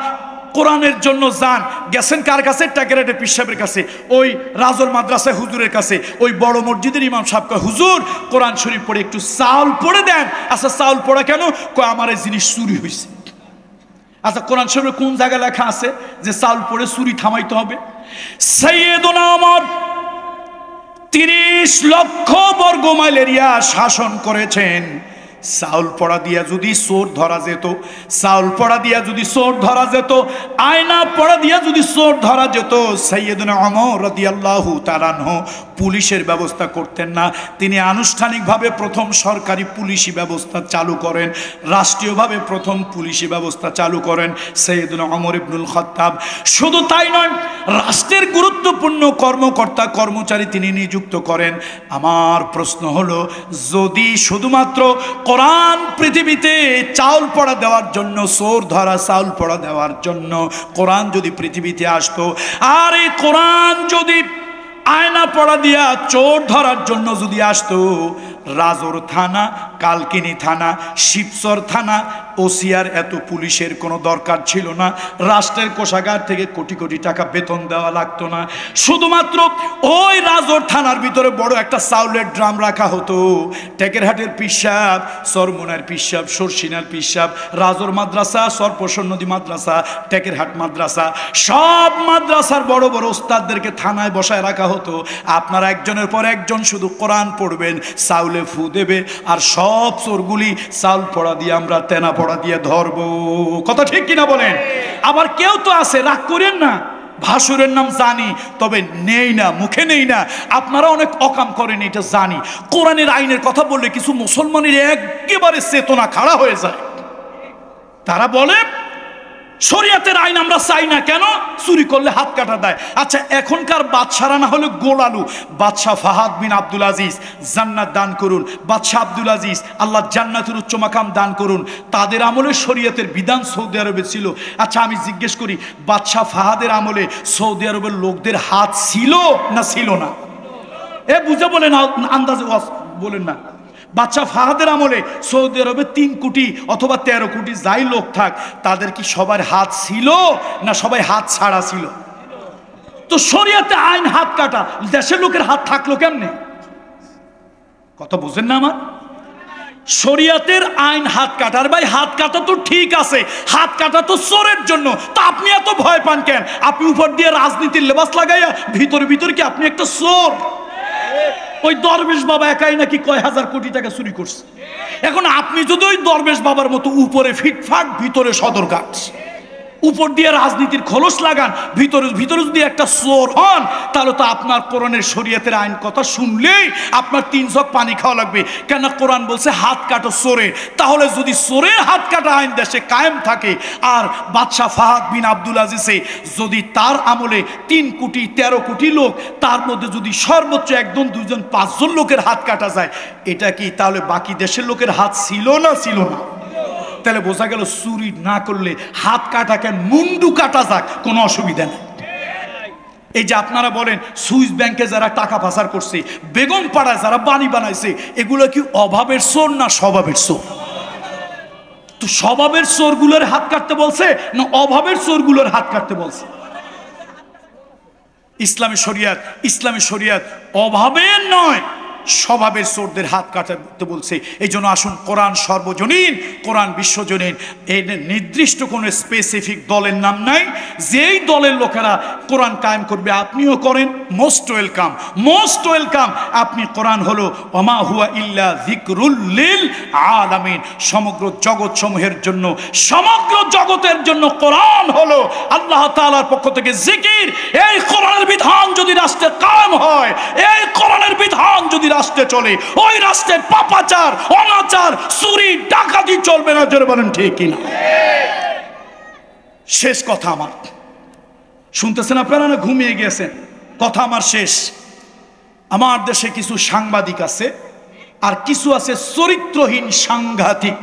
কোরআনের জন্য যান, গেছেন কার কাছে? টাকেরাটে পীর সাহেবের কাছে, ওই রাজল মাদ্রাসায় হুজুরের কাছে, ওই বড় মসজিদের ইমাম সাহেবকে, হুজুর কোরআন শরীফ পড়ে একটু চাউল পড়ে দেন। আচ্ছা চাউল পড়া কেন? কয় আমার এই জিনিস চুরি হয়েছে। আচ্ছা, কোরআন শরীফে কোন জায়গায় লেখা আছে যে চাউল পড়ে চুরি থামাইতে হবে? সাইয়েদুনা ওমর 30 লক্ষ বর্গ মাইল এরিয়া শাসন করেছেন। চাউল পড়া দিয়া যদি চোর ধরা যেত, চাউল পড়া দিয়া যদি চোর ধরা যেত, আয়না পড়া দিয়া যদি চোর ধরা যেত, সাইয়েদুনা ওমর রাদিয়াল্লাহু তাআলা আনহু পুলিশের ব্যবস্থা করতেন না। তিনি আনুষ্ঠানিকভাবে প্রথম সরকারি পুলিশি ব্যবস্থা চালু করেন, রাষ্ট্রীয়ভাবে প্রথম পুলিশি ব্যবস্থা চালু করেন সাইয়েদুনা ওমর ইবনুল খাত্তাব। শুধু তাই নয়, রাষ্ট্রের গুরুত্বপূর্ণ কর্মকর্তা কর্মচারী তিনি নিযুক্ত করেন। আমার প্রশ্ন হলো, যদি শুধুমাত্র কোরআন পৃথিবীতে চাউল পড়া দেওয়ার জন্য, চোর ধরা চাউল পড়া দেওয়ার জন্য কোরআন যদি পৃথিবীতে আসতো, আর এই কোরআন যদি আয়না পড়া দিয়া চোর ধরার জন্য যদি আসতো, রাজোর থানা, কালকিনি থানা, শিবচর থানা, ওসিয়ার এত পুলিশের কোনো দরকার ছিল না। রাষ্ট্রের কোষাগার থেকে কোটি কোটি টাকা বেতন দেওয়া লাগতো না। শুধুমাত্র ওই রাজোর থানার ভিতরে বড় একটা চাউলের ড্রাম রাখা হতো। টেকেরহাটের পিসাব, সরমুনার পিসাব, সরসিনার পিসাব, রাজোর মাদ্রাসা, সরপোষণ নদী মাদ্রাসা, টেকেরহাট মাদ্রাসা, সব মাদ্রাসার বড় বড় ওস্তাদদেরকে থানায় বসায় রাখা হতো। আপনারা একজনের পর একজন শুধু কোরআন পড়বেন, চাউলে ফু দেবে, আর সব চোরগুলি চাউল পড়া দিয়ে আমরা তেনা পড়া দিয়ে ধরবো। কথা ঠিক কিনা বলেন? আবার কেউ তো আছে, রাগ করেন না, ভাসুরের নাম জানি, তবে নেই না, মুখে নেই না। আপনারা অনেক অকাম করেন, এটা জানি। কোরআনের আইনের কথা বললে কিছু মুসলমানের একেবারে চেতনা খাড়া হয়ে যায়। তারা বলে শরিয়াতের আইন আমরা চাই না, কেন? চুরি করলে হাত কাটা দেয়। আচ্ছা, এখনকার বাদশারা না হলে গোলালু, বাদশাহ ফাহাদ বিন আব্দুল আজিজ জান্নাত দান করুন, বাদশাহ আব্দুল আজিজ আল্লাহ জান্নাতের উচ্চ মাকাম দান করুন, তাদের আমলে শরিয়তের বিধান সৌদি আরবে ছিল। আচ্ছা, আমি জিজ্ঞেস করি, বাদশাহ ফাহাদের আমলে সৌদি আরবের লোকদের হাত ছিল না ছিল না? এ বুঝে বলেন, আন্দাজে বলেন না। বাদশাহ ফাহাদের আমলে সৌদি আরবে 3 কোটি অথবা 13 কোটি যাই লোক থাক, তাদের কি সবার হাত ছিল না সবাই হাত ছাড়া ছিল? তো শরিয়াতে আইন হাত কাটা, দেশের লোকের হাত থাকলো কেমনে? কথা বুঝেন না আমার? শরিয়াতের আইন হাত কাটার, ভাই হাত কাটা তো ঠিক আছে, হাত কাটা তো চোরের জন্য। তা আপনি এত ভয় পান কেন? আপনি উপর দিয়ে রাজনীতির লেবাস লাগাইয়া ভিতরে ভিতরে কি আপনি একটা চোর? ওই দরবেশ বাবা একাই নাকি কয় হাজার কোটি টাকা চুরি করছে। এখন আপনি যদি ওই দরবেশ বাবার মতো উপরে ফিটফাট ভিতরে সদরঘাট, উপর দিয়ে রাজনীতির খোলস লাগান, ভিতরে ভিতরে যদি একটা চোর হন, তাহলে তো আপনার কোরআনের শরীয়তের আইন কথা শুনলেই আপনার 3 জগ পানি খাওয়া লাগবে। কেন? কোরআন বলছে হাত কাটো চোরের। তাহলে যদি চোরের হাত কাটা আইন দেশে কায়েম থাকে, আর বাদশাহ ফাহাদ বিন আব্দুল আজিজে যদি তার আমলে 3 কোটি 13 কোটি লোক, তার মধ্যে যদি সর্বোচ্চ 1 জন 2 জন 5 জন লোকের হাত কাটা যায়, এটা কি তাহলে বাকি দেশের লোকের হাত ছিল না ছিল না? তাহলে বোঝা গেল চুরি না করলে হাত কাটা কেন, মুন্ডু কাটা যাক, কোনো অসুবিধা নেই। এই যে আপনারা বলেন সুইস ব্যাংকে যারা টাকা পাচার করছে, বেগম পাড়ায় যারা বাড়ি বানাইছে, এগুলো কি অভাবের চোর না স্বভাবের চোর? তো স্বভাবের চোরগুলোর হাত কাটতে বলছে না অভাবের চোরগুলোর হাত কাটতে বলছে? ইসলামী শরিয়াত অভাবের নয়, স্বভাবের চোরদের হাত কাটতে বলছে। এই জন্য আসুন, কোরআন সর্বজনীন, কোরআন বিশ্বজনীন, এই নির্দিষ্ট কোনো স্পেসিফিক দলের নাম নাই। যেই দলের লোকেরা কোরআন কায়েম করবে, আপনিও করেন, মোস্ট ওয়েলকাম, মোস্ট ওয়েলকাম। আপনি কোরআন হলো ওমা হুয়া ইল্লা যিকরুল লিল আলামিন, সমগ্র জগৎ সমূহের জন্য, সমগ্র জগতের জন্য কোরআন হলো আল্লাহ তাআলার পক্ষ থেকে জিকির। এই কোরআনের বিধান যদি রাষ্ট্রে কায়েম হয়, এই কোরআনের বিধান যদি রাষ্ট্রে চলে, ওই রাষ্ট্রে পাপাচার, অনাচার, চুরি, ডাকাতি চলবে না। জোরে বলেন ঠিক কিনা? শেষ কথা আমার, শুনতেছেন আপনারা না ঘুমিয়ে গেছেন? কথা আমার শেষ। আমার দেশে কিছু সাংবাদিক আছে, আর কিছু আছে চরিত্রহীন সাংঘাতিক।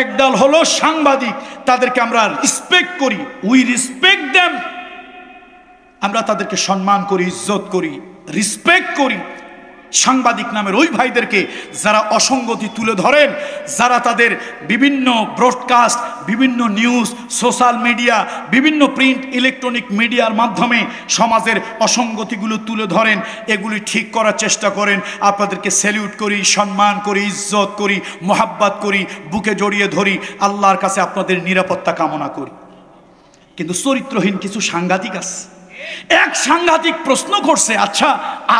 একদল হলো সাংবাদিক, তাদেরকে আমরা রেসপেক্ট করি, উই রেসপেক্ট দেম, আমরা তাদেরকে সম্মান করি, ইজ্জত করি, রেসপেক্ট করি। সাংবাদিক নামের ওই ভাইদেরকে যারা অসঙ্গতি তুলে ধরেন, যারা তাদের বিভিন্ন ব্রডকাস্ট, বিভিন্ন নিউজ, সোশ্যাল মিডিয়া, বিভিন্ন প্রিন্ট ইলেকট্রনিক মিডিয়ার মাধ্যমে সমাজের অসঙ্গতিগুলো তুলে ধরেন, এগুলি ঠিক করার চেষ্টা করেন। আপনাদেরকে স্যালিউট করি, সম্মান করি, ইজ্জত করি, মোহাব্বত করি, বুকে জড়িয়ে ধরি, আল্লাহর কাছে আপনাদের নিরাপত্তা কামনা করি। কিন্তু চরিত্রহীন কিছু সাংঘাতিক আছে। এক সাংঘাতিক প্রশ্ন করছে, আচ্ছা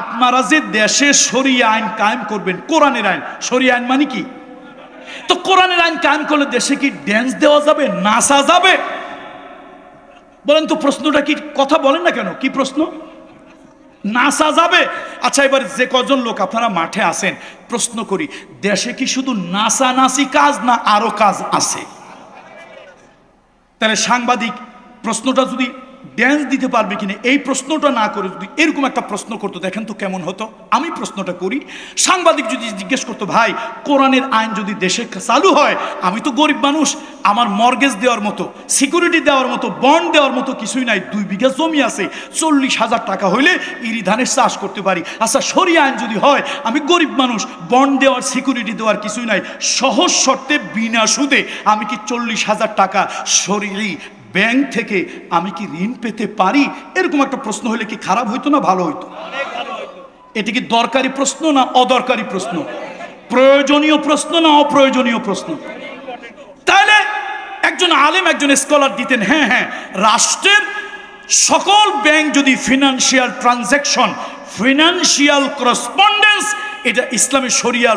আপনারা যে দেশে শরিয়া আইন কায়েম করবেন, কোরআনের আইন, শরিয়া আইন মানে কি? তো কোরআনের আইন কায়েম করলে দেশে কি ড্যান্স দেওয়া যাবে, নাচা যাবে? বলেন তো প্রশ্নটা কি? কথা বলেন না কেন? কি প্রশ্ন? নাচা যাবে? আচ্ছা এবার যে কজন লোক আপনারা মাঠে আছেন, প্রশ্ন করি, দেশে কি শুধু নাচানাচি কাজ না আরো কাজ আছে? তাহলে সাংবাদিক প্রশ্নটা যদি ড্যান্স দিতে পারবে কিনা এই প্রশ্নটা না করে যদি এরকম একটা প্রশ্ন করতো, দেখেন তো কেমন হতো। আমি প্রশ্নটা করি, সাংবাদিক যদি জিজ্ঞেস করতো, ভাই কোরআনের আইন যদি দেশে চালু হয়, আমি তো গরিব মানুষ, আমার মর্গেজ দেওয়ার মতো, সিকিউরিটি দেওয়ার মতো, বন্ড দেওয়ার মতো কিছুই নাই, 2 বিঘা জমি আছে, 40,000 টাকা হইলে ইরি ধানের চাষ করতে পারি। আচ্ছা শরিয়া আইন যদি হয়, আমি গরিব মানুষ, বন্ড দেওয়ার, সিকিউরিটি দেওয়ার কিছুই নাই, সহজ শর্তে বিনা সুদে আমি কি 40,000 টাকা সরিয়ে ব্যাংক থেকে আমি কি ঋণ পেতে পারি? এরকম একটা প্রশ্ন হলে কি খারাপ হইতো না ভালো হইতো? এটা কি দরকারি প্রশ্ন না অদরকারি প্রশ্ন? প্রয়োজনীয় প্রশ্ন না অপ্রয়োজনীয় প্রশ্ন? তাহলে একজন আলেম, একজন স্কলার দিতেন, হ্যাঁ হ্যাঁ, রাষ্ট্রের সকল ব্যাংক যদি ফিনান্সিয়াল ট্রানজাকশন, ফিনান্সিয়াল করসপন্ডেন্স, এটা ইসলামী শরিয়া